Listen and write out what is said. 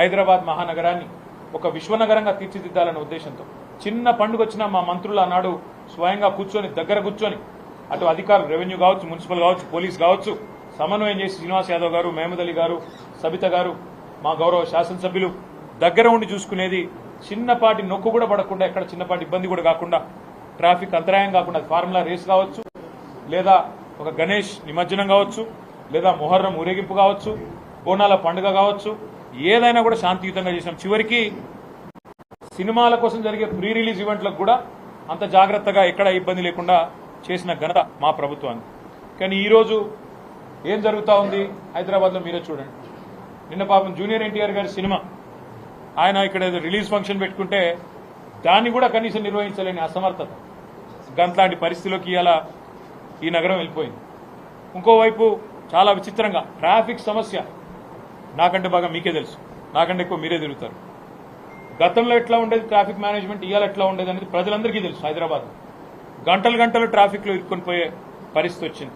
హైదరాబాద్ మహానగరాన్ని ఒక విశ్వనగరంగా తీర్చిదిద్దాలనే ఉద్దేశంతో చిన్న పండుగ వచ్చినా మా మంత్రులు ఆనాడు స్వయంగా కూర్చొని దగ్గర కూర్చొని అటు అధికారులు రెవెన్యూ కావచ్చు, మున్సిపల్ కావచ్చు, పోలీస్ కావచ్చు సమన్వయం చేసి శ్రీనివాస్ యాదవ్ గారు, మహమూద్ అలీ గారు, సబిత గారు, మా గౌరవ శాసనసభ్యులు దగ్గర ఉండి చూసుకునేది. చిన్నపాటి నొక్కు కూడా పడకుండా, ఎక్కడ చిన్నపాటి ఇబ్బంది కూడా కాకుండా, ట్రాఫిక్ అంతరాయం కాకుండా, ఫార్ములా రేస్ కావచ్చు, లేదా ఒక గణేష్ నిమజ్జనం కావచ్చు, లేదా మొహర్రం ఊరేగింపు కావచ్చు, బోనాల పండుగ కావచ్చు, ఏదైనా కూడా శాంతియుతంగా చేసినాం. చివరికి సినిమాల కోసం జరిగే ప్రీ రిలీజ్ ఈవెంట్లకు కూడా అంత జాగ్రత్తగా ఎక్కడ ఇబ్బంది లేకుండా చేసిన ఘనత మా ప్రభుత్వానికి. కానీ ఈరోజు ఏం జరుగుతూ ఉంది హైదరాబాద్లో మీరే చూడండి. నిన్న పాపం జూనియర్ ఎన్టీఆర్ గారి సినిమా ఆయన ఇక్కడ ఏదో రిలీజ్ ఫంక్షన్ పెట్టుకుంటే దాన్ని కూడా కనీసం నిర్వహించలేని అసమర్థత, గంట్లాంటి పరిస్థితిలోకి ఇలా ఈ నగరం వెళ్ళిపోయింది. ఇంకోవైపు చాలా విచిత్రంగా ట్రాఫిక్ సమస్య నాకంటే బాగా మీకే తెలుసు, నాకంటే ఎక్కువ మీరే తిరుగుతారు. గతంలో ఎట్లా ఉండేది ట్రాఫిక్ మేనేజ్మెంట్, ఇవాళ ఎట్లా ఉండేది అనేది ప్రజలందరికీ తెలుసు. హైదరాబాద్ గంటలు గంటలు ట్రాఫిక్లో ఇరుక్కొని పోయే పరిస్థితి వచ్చింది.